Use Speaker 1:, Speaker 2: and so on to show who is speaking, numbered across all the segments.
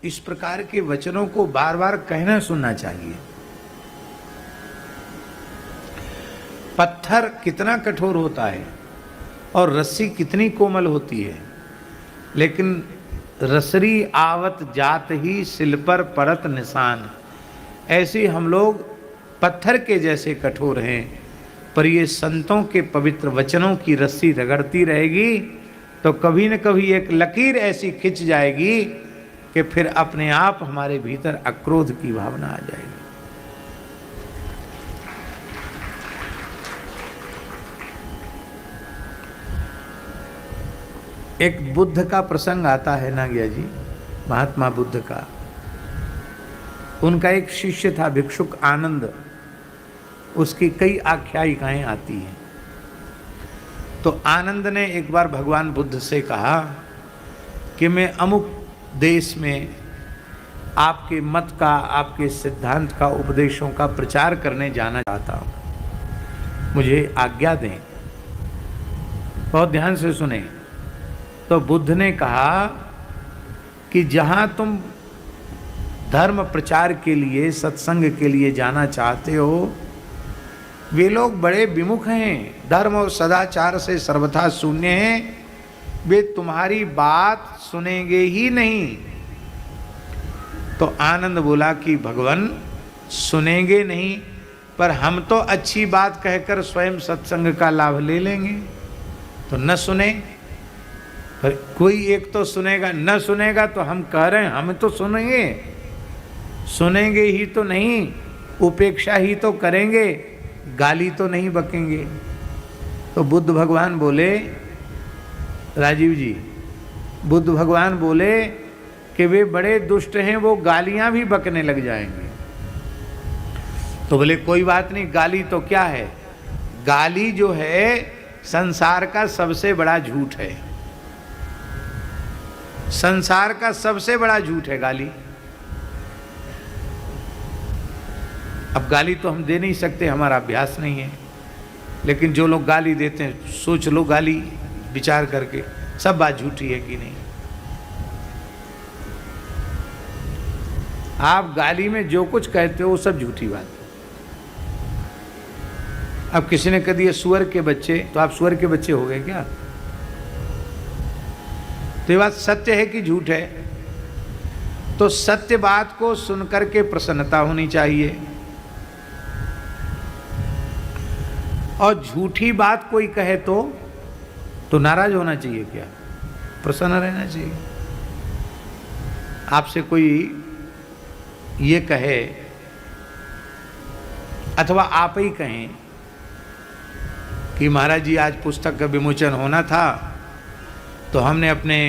Speaker 1: इस प्रकार के वचनों को बार बार कहना सुनना चाहिए। पत्थर कितना कठोर होता है और रस्सी कितनी कोमल होती है, लेकिन रसरी आवत जात ही सिल पर परत निशान। ऐसे हम लोग पत्थर के जैसे कठोर हैं, पर ये संतों के पवित्र वचनों की रस्सी रगड़ती रहेगी तो कभी न कभी एक लकीर ऐसी खिंच जाएगी कि फिर अपने आप हमारे भीतर अक्रोध की भावना आ जाएगी। एक बुद्ध का प्रसंग आता है ना गया जी, महात्मा बुद्ध का। उनका एक शिष्य था भिक्षुक आनंद, उसकी कई आख्यायिकाएं आती हैं। तो आनंद ने एक बार भगवान बुद्ध से कहा कि मैं अमुक देश में आपके मत का, आपके सिद्धांत का, उपदेशों का प्रचार करने जाना चाहता हूं, मुझे आज्ञा दें। बहुत ध्यान से सुने। तो बुद्ध ने कहा कि जहां तुम धर्म प्रचार के लिए, सत्संग के लिए जाना चाहते हो, वे लोग बड़े विमुख हैं, धर्म और सदाचार से सर्वथा शून्य हैं, वे तुम्हारी बात सुनेंगे ही नहीं। तो आनंद बोला कि भगवान सुनेंगे नहीं, पर हम तो अच्छी बात कहकर स्वयं सत्संग का लाभ ले लेंगे। तो न सुने, पर कोई एक तो सुनेगा, न सुनेगा तो हम कह रहे हैं हम तो सुनेंगे, सुनेंगे ही तो नहीं, उपेक्षा ही तो करेंगे, गाली तो नहीं बकेंगे। तो बुद्ध भगवान बोले, राजीव जी, बुद्ध भगवान बोले कि वे बड़े दुष्ट हैं, वो गालियां भी बकने लग जाएंगे। तो बोले कोई बात नहीं, गाली तो क्या है, गाली जो है संसार का सबसे बड़ा झूठ है, संसार का सबसे बड़ा झूठ है गाली। अब गाली तो हम दे नहीं सकते, हमारा अभ्यास नहीं है, लेकिन जो लोग गाली देते हैं, सोच लो गाली विचार करके, सब बात झूठी है कि नहीं। आप गाली में जो कुछ कहते हो वो सब झूठी बात है। अब किसी ने कह दिया सुअर के बच्चे, तो आप सुअर के बच्चे हो गए क्या? तो ये बात सत्य है कि झूठ है? तो सत्य बात को सुनकर के प्रसन्नता होनी चाहिए, और झूठी बात कोई कहे तो नाराज होना चाहिए क्या? प्रसन्न रहना चाहिए। आपसे कोई ये कहे, अथवा आप ही कहें कि महाराज जी आज पुस्तक का विमोचन होना था, तो हमने अपने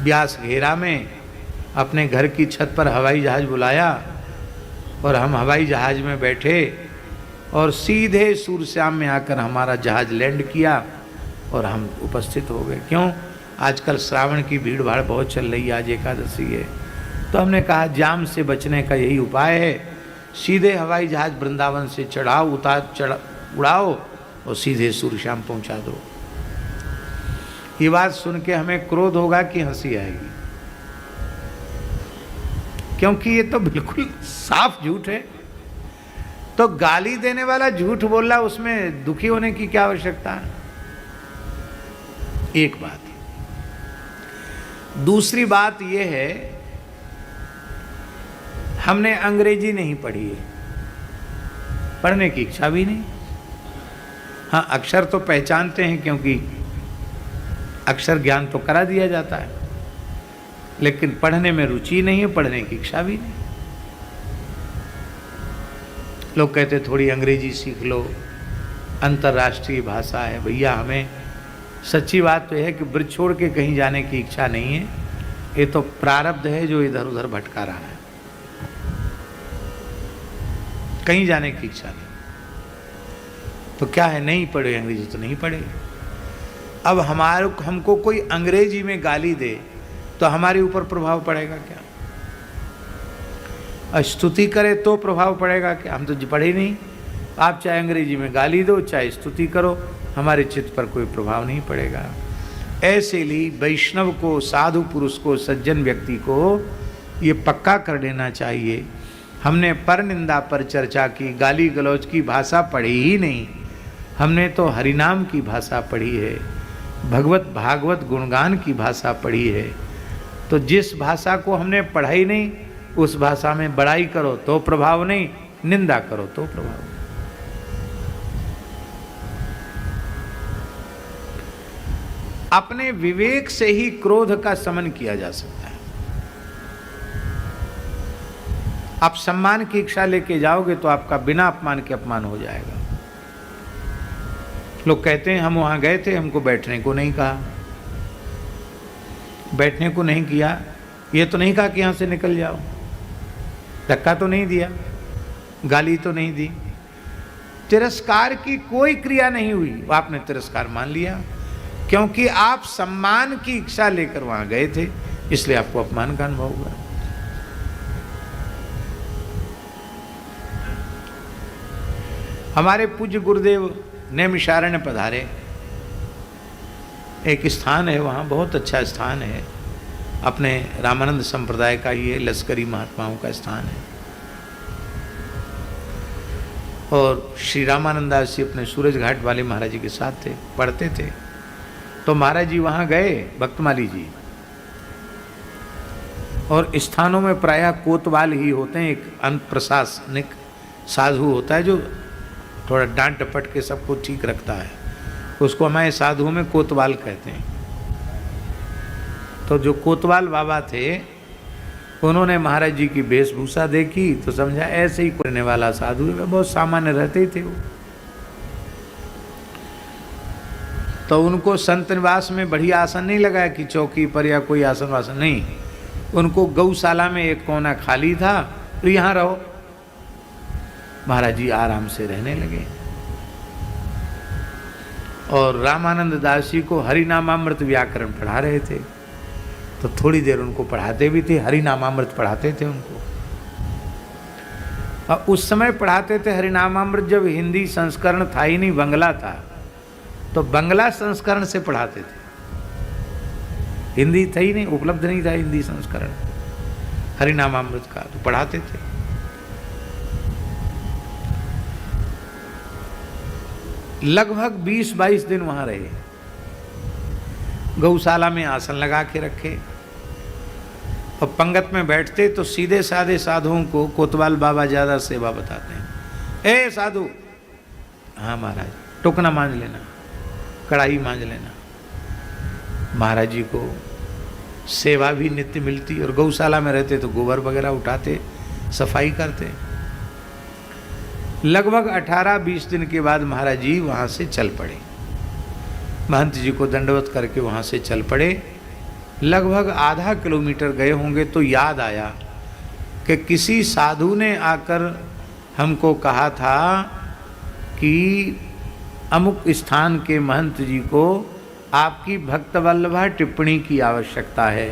Speaker 1: ब्यास घेरा में अपने घर की छत पर हवाई जहाज बुलाया, और हम हवाई जहाज में बैठे और सीधे सूरश्याम में आकर हमारा जहाज लैंड किया और हम उपस्थित हो गए। क्यों? आजकल श्रावण की भीड़ भाड़ बहुत चल रही है, आज एकादशी है, तो हमने कहा जाम से बचने का यही उपाय है, सीधे हवाई जहाज वृंदावन से उड़ाओ और सीधे सूरश्याम पहुंचा दो। ये बात सुन के हमें क्रोध होगा कि हंसी आएगी? क्योंकि ये तो बिल्कुल साफ झूठ है। तो गाली देने वाला झूठ बोल रहा, उसमें दुखी होने की क्या आवश्यकता है? एक बात। दूसरी बात यह है, हमने अंग्रेजी नहीं पढ़ी है, पढ़ने की इच्छा भी नहीं। हाँ, अक्षर तो पहचानते हैं क्योंकि अक्षर ज्ञान तो करा दिया जाता है, लेकिन पढ़ने में रुचि नहीं है, पढ़ने की इच्छा भी नहीं। लोग कहते थोड़ी अंग्रेजी सीख लो, अंतर्राष्ट्रीय भाषा है। भैया, हमें सच्ची बात तो है कि ब्रज छोड़ के कहीं जाने की इच्छा नहीं है, ये तो प्रारब्ध है जो इधर उधर भटका रहा है, कहीं जाने की इच्छा नहीं। तो क्या है, नहीं पढ़े अंग्रेजी तो नहीं पढ़े। अब हमको कोई अंग्रेजी में गाली दे तो हमारे ऊपर प्रभाव पड़ेगा क्या? स्तुति करे तो प्रभाव पड़ेगा क्या? हम तो पढ़े नहीं। आप चाहे अंग्रेजी में गाली दो, चाहे स्तुति करो, हमारे चित्त पर कोई प्रभाव नहीं पड़ेगा। ऐसे लिए वैष्णव को, साधु पुरुष को, सज्जन व्यक्ति को ये पक्का कर लेना चाहिए। हमने पर निंदा पर चर्चा की, गाली गलौज की भाषा पढ़ी ही नहीं, हमने तो हरिनाम की भाषा पढ़ी है, भगवत भागवत गुणगान की भाषा पढ़ी है। तो जिस भाषा को हमने पढ़ा ही नहीं, उस भाषा में बड़ाई करो तो प्रभाव नहीं, निंदा करो तो प्रभाव नहीं। अपने विवेक से ही क्रोध का शमन किया जा सकता है। आप सम्मान की इच्छा लेके जाओगे तो आपका बिना अपमान के अपमान हो जाएगा। लोग कहते हैं हम वहां गए थे, हमको बैठने को नहीं कहा, बैठने को नहीं किया, ये तो नहीं कहा कि यहां से निकल जाओ, धक्का तो नहीं दिया, गाली तो नहीं दी, तिरस्कार की कोई क्रिया नहीं हुई, आपने तिरस्कार मान लिया क्योंकि आप सम्मान की इच्छा लेकर वहां गए थे, इसलिए आपको अपमान का अनुभव हुआ। हमारे पूज्य गुरुदेव नैमिषारण्य पधारे, एक स्थान है वहाँ, बहुत अच्छा स्थान है, अपने रामानंद संप्रदाय का ये लश्करी महात्माओं का स्थान है। और श्री रामानंदास जी अपने सूरज घाट वाले महाराज जी के साथ थे, पढ़ते थे। तो महाराज जी वहाँ गए, भक्तमाली जी, और स्थानों में प्रायः कोतवाल ही होते हैं, एक प्रशासनिक साधु होता है जो थोड़ा डांट डपट के सबको ठीक रखता है, उसको हमारे साधुओं में कोतवाल कहते हैं। तो जो कोतवाल बाबा थे, उन्होंने महाराज जी की वेशभूषा देखी तो समझा ऐसे ही करने वाला साधु है, बहुत सामान्य रहते थे वो। तो उनको संत निवास में बढ़िया आसन नहीं लगाया कि चौकी पर या कोई आसन वासन, नहीं, उनको गौशाला में एक कोना खाली था, तो यहाँ रहो। महाराज जी आराम से रहने लगे और रामानंद दास जी को हरिनामामृत व्याकरण पढ़ा रहे थे। तो थोड़ी देर उनको पढ़ाते भी थे, हरिनामामृत पढ़ाते थे उनको। और उस समय पढ़ाते थे हरिनामामृत जब हिंदी संस्करण था ही नहीं, बंगला था, तो बंगला संस्करण से पढ़ाते थे, हिंदी था ही नहीं, उपलब्ध नहीं था हिंदी संस्करण हरिनामामृत का, तो पढ़ाते थे। लगभग 20-22 दिन वहां रहे, गौशाला में आसन लगा के रखे और पंगत में बैठते तो सीधे साधे साधुओं को कोतवाल बाबा ज्यादा सेवा बताते हैं। ए साधु, हाँ महाराज, टोकना मांझ लेना, कढ़ाई मांझ लेना। महाराज जी को सेवा भी नित्य मिलती और गौशाला में रहते तो गोबर वगैरह उठाते, सफाई करते। लगभग 18-20 दिन के बाद महाराज जी वहाँ से चल पड़े, महंत जी को दंडवत करके वहाँ से चल पड़े। लगभग आधा किलोमीटर गए होंगे तो याद आया कि किसी साधु ने आकर हमको कहा था कि अमुक स्थान के महंत जी को आपकी भक्तवल्लभा टिप्पणी की आवश्यकता है।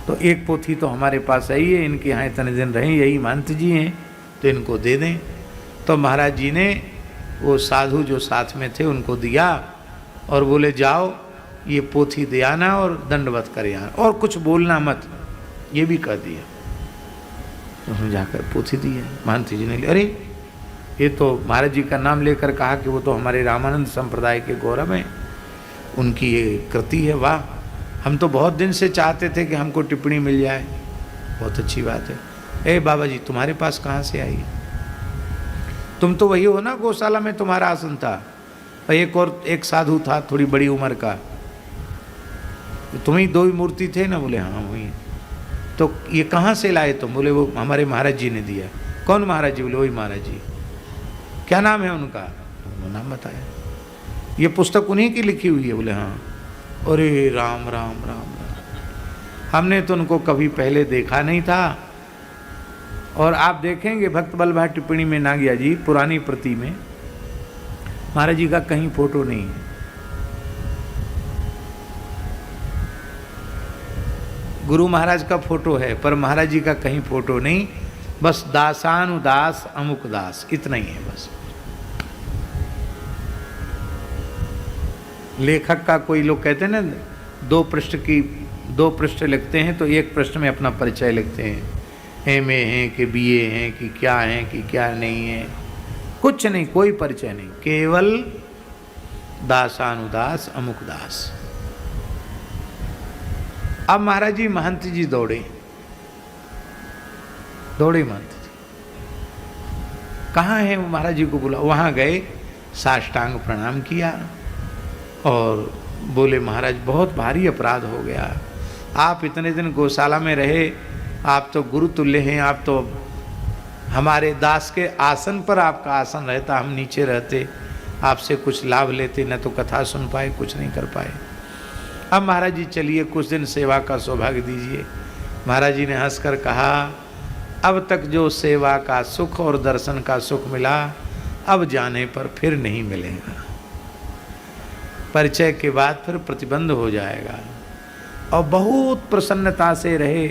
Speaker 1: तो एक पोथी तो हमारे पास आई है, इनके यहाँ इतने दिन रहे, यही महंत जी हैं, तो इनको दे दें। तो महाराज जी ने वो साधु जो साथ में थे उनको दिया और बोले जाओ ये पोथी दे आना और दंडवत कर आना और कुछ बोलना मत, ये भी कह दिया। तो उसने जाकर पोथी दी है। महंत जी ने, अरे ये तो महाराज जी का नाम लेकर कहा कि वो तो हमारे रामानंद संप्रदाय के गौरव हैं, उनकी ये कृति है, वाह, हम तो बहुत दिन से चाहते थे कि हमको टिप्पणी मिल जाए, बहुत अच्छी बात है। ए बाबा जी, तुम्हारे पास कहाँ से आई? तुम तो वही हो ना, गौशाला में तुम्हारा आसन था, और एक साधु था थोड़ी बड़ी उम्र का, तुम्ही दो ही मूर्ति थे ना? बोले हाँ वही। तो ये कहाँ से लाए तुम? बोले वो हमारे महाराज जी ने दिया। कौन महाराज जी? बोले वही महाराज जी। क्या नाम है उनका? नाम बताया। ये पुस्तक उन्हीं की लिखी हुई है? बोले हाँ। अरे राम राम राम राम, हमने तो उनको कभी पहले देखा नहीं था। और आप देखेंगे भक्त वल्लभा टिप्पणी में नागिया जी पुरानी प्रति में महाराज जी का कहीं फोटो नहीं है। गुरु महाराज का फोटो है पर महाराज जी का कहीं फोटो नहीं, बस दासानुदास अमुक दास, इतना ही है बस। लेखक का कोई लोग कहते हैं ना, 2 पृष्ठ लिखते हैं तो 1 पृष्ठ में अपना परिचय लिखते हैं, MA हैं कि BA हैं कि क्या नहीं है, कुछ नहीं, कोई परिचय नहीं, केवल दासानुदास अमुक दास। अब महाराज जी महंत जी दौड़े महंत जी, कहाँ है? महाराज जी को बुला, वहाँ गए, साष्टांग प्रणाम किया और बोले महाराज बहुत भारी अपराध हो गया, आप इतने दिन गौशाला में रहे, आप तो गुरु तुल्य हैं, आप तो हमारे दास के आसन पर आपका आसन रहता, हम नीचे रहते, आपसे कुछ लाभ लेते, न तो कथा सुन पाए, कुछ नहीं कर पाए। अब महाराज जी चलिए कुछ दिन सेवा का सौभाग्य दीजिए। महाराज जी ने हंसकर कहा, अब तक जो सेवा का सुख और दर्शन का सुख मिला, अब जाने पर फिर नहीं मिलेगा, परिचय के बाद फिर प्रतिबंध हो जाएगा। और बहुत प्रसन्नता से रहे,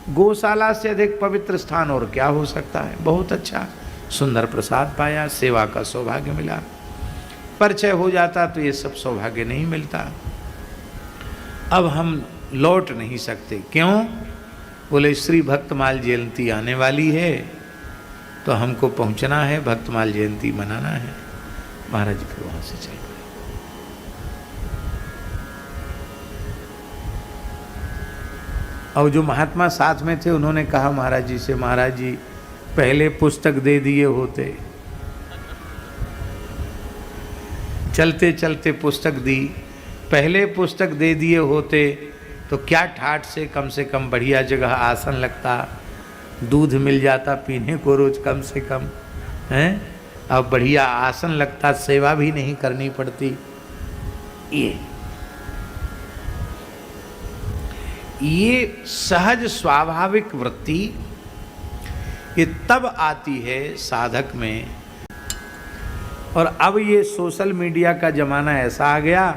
Speaker 1: गौशाला से अधिक पवित्र स्थान और क्या हो सकता है। बहुत अच्छा सुंदर प्रसाद पाया, सेवा का सौभाग्य मिला। परिचय हो जाता तो ये सब सौभाग्य नहीं मिलता। अब हम लौट नहीं सकते, क्यों? बोले श्री भक्तमाल जयंती आने वाली है तो हमको पहुंचना है, भक्तमाल जयंती मनाना है। महाराज जी फिर वहां से चल गए। और जो महात्मा साथ में थे उन्होंने कहा महाराज जी से, महाराज जी पहले पुस्तक दे दिए होते, चलते चलते पुस्तक दी, पहले पुस्तक दे दिए होते तो क्या ठाठ से कम बढ़िया जगह आसन लगता, दूध मिल जाता पीने को रोज कम से कम, हैं? अब बढ़िया आसन लगता, सेवा भी नहीं करनी पड़ती। ये सहज स्वाभाविक वृत्ति ये तब आती है साधक में। और अब ये सोशल मीडिया का जमाना ऐसा आ गया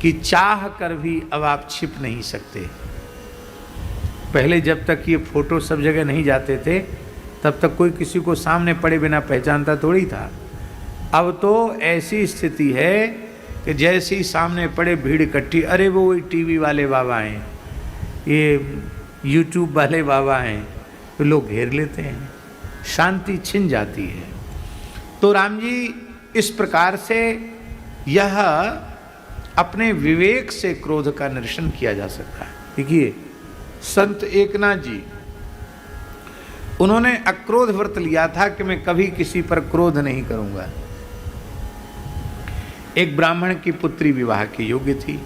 Speaker 1: कि चाह कर भी अब आप छिप नहीं सकते। पहले जब तक ये फोटो सब जगह नहीं जाते थे तब तक कोई किसी को सामने पड़े बिना पहचानता थोड़ी था। अब तो ऐसी स्थिति है कि जैसे ही सामने पड़े भीड़ इकट्ठी, अरे वो वही टीवी वाले बाबा हैं, ये यूट्यूब वाले बाबा हैं, तो लोग घेर लेते हैं, शांति छिन जाती है। तो राम जी इस प्रकार से यह अपने विवेक से क्रोध का निरसन किया जा सकता है। देखिए संत एकनाथ जी, उन्होंने अक्रोध व्रत लिया था कि मैं कभी किसी पर क्रोध नहीं करूंगा। एक ब्राह्मण की पुत्री विवाह की योग्य थी।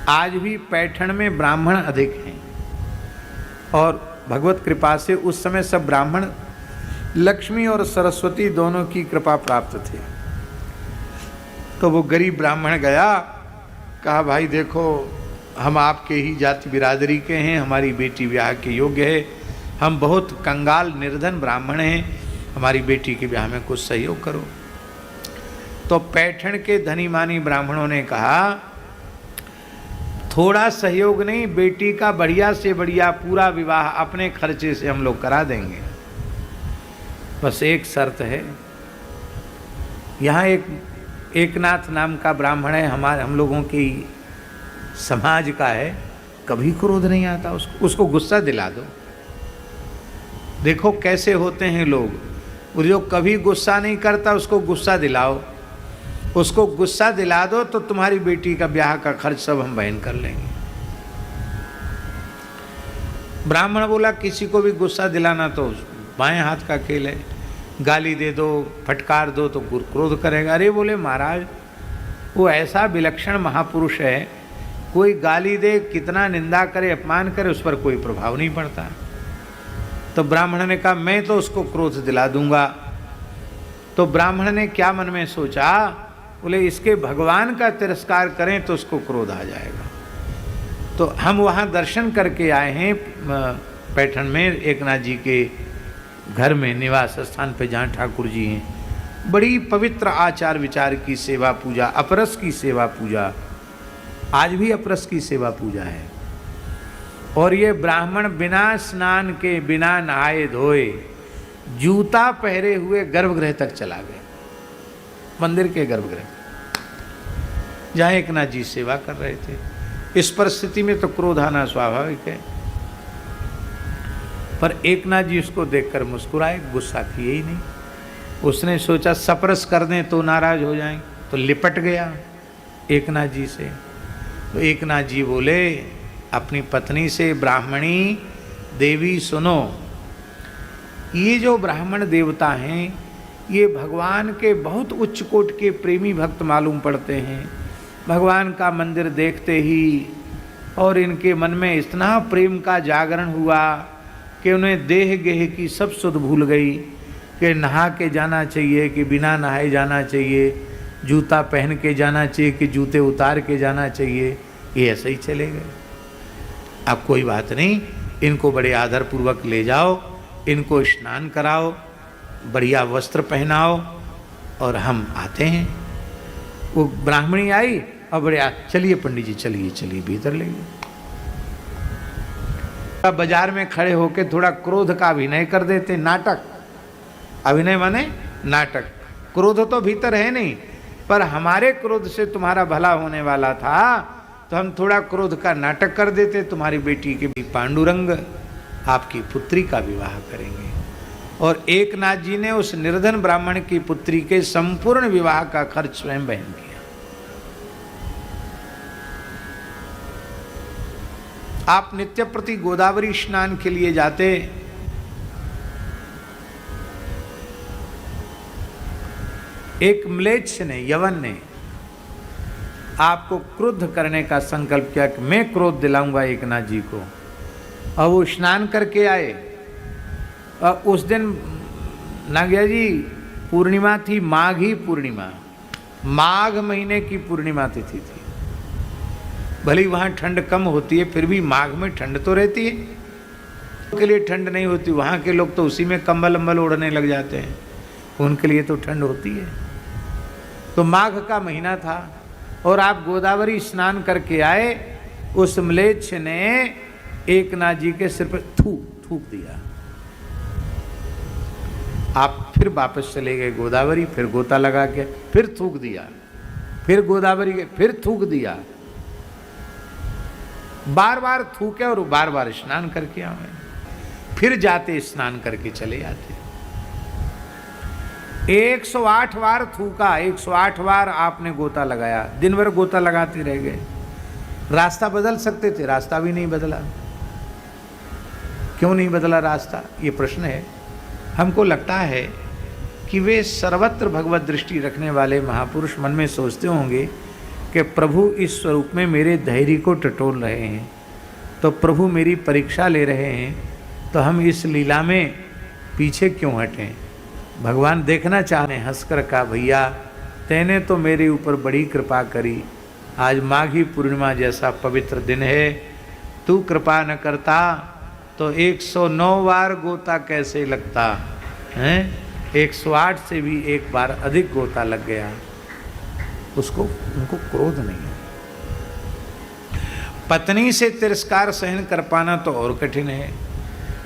Speaker 1: आज भी पैठण में ब्राह्मण अधिक हैं और भगवत कृपा से उस समय सब ब्राह्मण लक्ष्मी और सरस्वती दोनों की कृपा प्राप्त थे। तो वो गरीब ब्राह्मण गया, कहा भाई देखो हम आपके ही जाति बिरादरी के हैं, हमारी बेटी ब्याह के योग्य है, हम बहुत कंगाल निर्धन ब्राह्मण हैं, हमारी बेटी के ब्याह में कुछ सहयोग करो। तो पैठण के धनी मानी ब्राह्मणों ने कहा थोड़ा सहयोग नहीं, बेटी का बढ़िया से बढ़िया पूरा विवाह अपने खर्चे से हम लोग करा देंगे, बस एक शर्त है। यहाँ एकनाथ नाम का ब्राह्मण है, हम लोगों की समाज का है, कभी क्रोध नहीं आता उसको गुस्सा दिला दो। देखो कैसे होते हैं लोग, जो कभी गुस्सा नहीं करता उसको गुस्सा दिलाओ, उसको गुस्सा दिला दो तो तुम्हारी बेटी का ब्याह का खर्च सब हम वहन कर लेंगे। ब्राह्मण बोला किसी को भी गुस्सा दिलाना तो बाएं हाथ का खेल है, गाली दे दो फटकार दो तो क्रोध करेगा। अरे बोले महाराज वो ऐसा विलक्षण महापुरुष है, कोई गाली दे कितना निंदा करे अपमान करे उस पर कोई प्रभाव नहीं पड़ता। तो ब्राह्मण ने कहा मैं तो उसको क्रोध दिला दूंगा। तो ब्राह्मण ने क्या मन में सोचा, बोले इसके भगवान का तिरस्कार करें तो उसको क्रोध आ जाएगा। तो हम वहाँ दर्शन करके आए हैं पैठण में एकनाथ जी के घर में, निवास स्थान पे जहाँ ठाकुर जी हैं। बड़ी पवित्र आचार विचार की सेवा पूजा, अपरस की सेवा पूजा, आज भी अपरस की सेवा पूजा है। और ये ब्राह्मण बिना स्नान के बिना नहाए धोए जूता पहरे हुए गर्भगृह तक चला गया, मंदिर के गर्भगृह। जहाँ एकनाथ जी सेवा कर रहे थे। इस परिस्थिति में तो क्रोध आना स्वाभाविक है, पर एकनाथ जी उसको देखकर मुस्कुराए, गुस्सा किए ही नहीं। उसने सोचा सपरस कर दें तो नाराज हो जाएं, तो लिपट गया एकनाथ जी से। तो एकनाथ जी बोले अपनी पत्नी से, ब्राह्मणी देवी सुनो, ये जो ब्राह्मण देवता हैं ये भगवान के बहुत उच्च कोट के प्रेमी भक्त मालूम पड़ते हैं। भगवान का मंदिर देखते ही और इनके मन में इतना प्रेम का जागरण हुआ कि उन्हें देह गेह की सब सुध भूल गई कि नहा के जाना चाहिए कि बिना नहाए जाना चाहिए, जूता पहन के जाना चाहिए कि जूते उतार के जाना चाहिए। ये ऐसे ही चले गए। अब कोई बात नहीं, इनको बड़े आदरपूर्वक ले जाओ, इनको स्नान कराओ, बढ़िया वस्त्र पहनाओ और हम आते हैं। वो ब्राह्मणी आई और बड़े चलिए पंडित जी, चलिए चलिए भीतर ले गए। बाजार में खड़े होकर थोड़ा क्रोध का अभिनय कर देते, नाटक। अभिनय माने नाटक। क्रोध तो भीतर है नहीं, पर हमारे क्रोध से तुम्हारा भला होने वाला था तो हम थोड़ा क्रोध का नाटक कर देते। तुम्हारी बेटी के भी पांडुरंग आपकी पुत्री का विवाह करेंगे। और एकनाथ जी ने उस निर्धन ब्राह्मण की पुत्री के संपूर्ण विवाह का खर्च स्वयं वहन किया। आप नित्य प्रति गोदावरी स्नान के लिए जाते, एक म्लेच्छ ने, यवन ने आपको क्रुद्ध करने का संकल्प किया कि मैं क्रोध दिलाऊंगा एकनाथ जी को, और वो स्नान करके आए। और उस दिन नागिया जी पूर्णिमा थी, माघी पूर्णिमा, माघ महीने की पूर्णिमा तिथि थी। भले वहाँ ठंड कम होती है फिर भी माघ में ठंड तो रहती है, उनके लिए ठंड नहीं होती। वहाँ के लोग तो उसी में कंबल अम्बल ओढ़ने लग जाते हैं, उनके लिए तो ठंड होती है। तो माघ का महीना था और आप गोदावरी स्नान करके आए। उस म्लेच्छ ने एकनाथ जी के सिर पर थूक दिया। आप फिर वापस चले गए गोदावरी, फिर गोता लगा के फिर थूक दिया, फिर गोदावरी के फिर थूक दिया। बार बार थूके और बार बार स्नान करके आए, फिर जाते स्नान करके चले आते। 108 बार थूका, 108 बार आपने गोता लगाया, दिन भर गोता लगाते रह गए। रास्ता बदल सकते थे, रास्ता भी नहीं बदला। क्यों नहीं बदला रास्ता, ये प्रश्न है। हमको लगता है कि वे सर्वत्र भगवत दृष्टि रखने वाले महापुरुष मन में सोचते होंगे कि प्रभु इस स्वरूप में मेरे धैर्य को टटोल रहे हैं, तो प्रभु मेरी परीक्षा ले रहे हैं, तो हम इस लीला में पीछे क्यों हटें। भगवान देखना चाह रहे हंसकर कहा, भैया तैने तो मेरे ऊपर बड़ी कृपा करी, आज माघी पूर्णिमा जैसा पवित्र दिन है, तू कृपा न करता तो 109 बार गोता कैसे लगता है। 108 से भी एक बार अधिक गोता लग गया। उनको क्रोध नहीं है। पत्नी से तिरस्कार सहन कर पाना तो और कठिन है।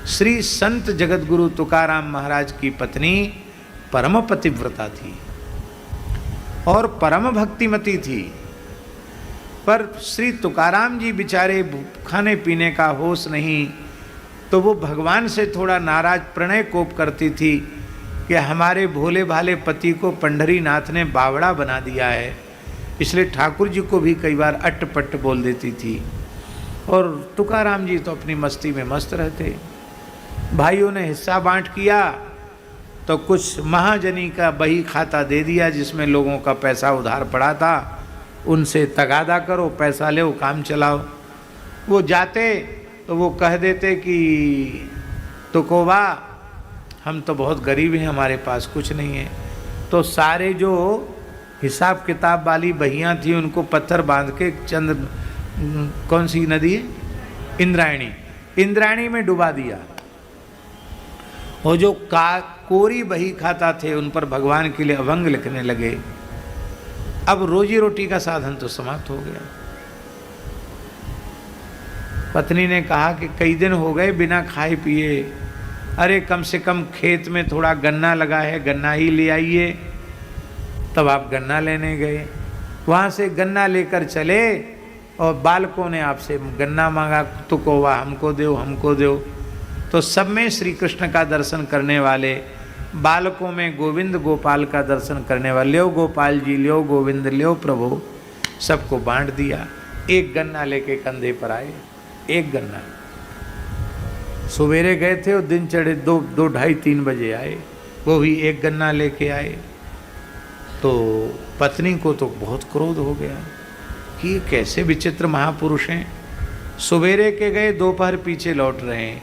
Speaker 1: श्री संत जगत गुरु तुकाराम महाराज की पत्नी परम पतिव्रता थी और परम भक्तिमती थी, पर श्री तुकाराम जी बेचारे खाने पीने का होश नहीं, तो वो भगवान से थोड़ा नाराज प्रणय कोप करती थी कि हमारे भोले भाले पति को पंढरीनाथ ने बावड़ा बना दिया है। इसलिए ठाकुर जी को भी कई बार अट्ट-पट्ट बोल देती थी और तुकाराम जी तो अपनी मस्ती में मस्त रहते। भाइयों ने हिस्सा बांट किया तो कुछ महाजनी का बही खाता दे दिया जिसमें लोगों का पैसा उधार पड़ा था, उनसे तगादा करो, पैसा लो, काम चलाओ। वो जाते तो वो कह देते कि तुकोबा हम तो बहुत गरीब हैं, हमारे पास कुछ नहीं है। तो सारे जो हिसाब किताब वाली बहियाँ थी उनको पत्थर बांध के चंद कौन सी नदी है, इंद्रायणी में डुबा दिया। और जो कोरी बही खाता थे उन पर भगवान के लिए अभंग लिखने लगे। अब रोजी रोटी का साधन तो समाप्त हो गया। पत्नी ने कहा कि कई दिन हो गए बिना खाए पिए, अरे कम से कम खेत में थोड़ा गन्ना लगा है, गन्ना ही ले आइए। तब आप गन्ना लेने गए। वहाँ से गन्ना लेकर चले और बालकों ने आपसे गन्ना मांगा, तो कोवा हमको दो हमको दो। तो सब में श्री कृष्ण का दर्शन करने वाले, बालकों में गोविंद गोपाल का दर्शन करने वाले, ल्यो गोपाल जी, ल्यो गोविंद, ल्यो प्रभु, सबको बांट दिया। एक गन्ना लेके कंधे पर आए, एक गन्ना। सवेरे गए थे और दिन चढ़े 2-2:30-3 बजे आए, वो भी एक गन्ना लेके आए। तो पत्नी को तो बहुत क्रोध हो गया कि ये कैसे विचित्र महापुरुष हैं, सवेरे के गए दोपहर पीछे लौट रहे हैं,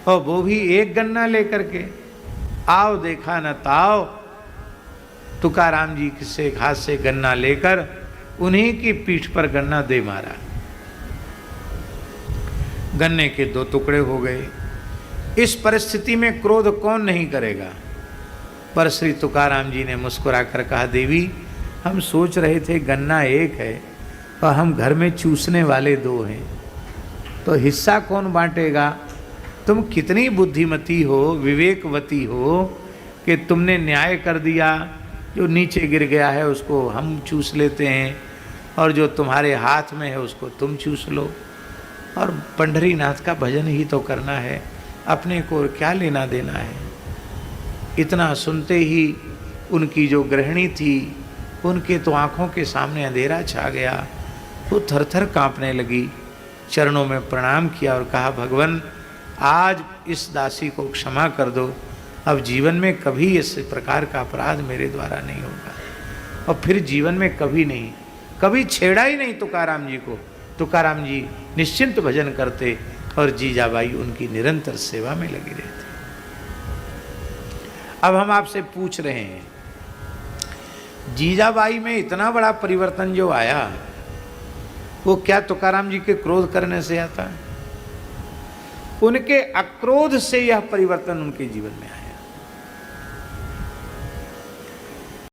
Speaker 1: और वो भी एक गन्ना लेकर के। आओ देखा न ताओ, तुकाराम जी से हाथ से गन्ना लेकर उन्हीं की पीठ पर गन्ना दे मारा। गन्ने के 2 टुकड़े हो गए। इस परिस्थिति में क्रोध कौन नहीं करेगा। पर श्री तुकाराम जी ने मुस्कुराकर कहा, देवी हम सोच रहे थे गन्ना एक है और हम घर में चूसने वाले 2 हैं, तो हिस्सा कौन बांटेगा। तुम कितनी बुद्धिमती हो, विवेकवती हो कि तुमने न्याय कर दिया, जो नीचे गिर गया है उसको हम चूस लेते हैं और जो तुम्हारे हाथ में है उसको तुम चूस लो, और पंढरीनाथ का भजन ही तो करना है, अपने को क्या लेना देना है। इतना सुनते ही उनकी जो गृहिणी थी, उनके तो आँखों के सामने अंधेरा छा गया। वो थर-थर काँपने लगी, चरणों में प्रणाम किया और कहा, भगवान आज इस दासी को क्षमा कर दो, अब जीवन में कभी इस प्रकार का अपराध मेरे द्वारा नहीं होगा। और फिर जीवन में कभी नहीं, कभी छेड़ा ही नहीं तुकाराम जी को। तुकाराम जी निश्चिंत भजन करते और जीजाबाई उनकी निरंतर सेवा में लगी रहती। अब हम आपसे पूछ रहे हैं, जीजाबाई में इतना बड़ा परिवर्तन जो आया, वो क्या तुकाराम जी के क्रोध करने से आता? उनके अक्रोध से यह परिवर्तन उनके जीवन में आया।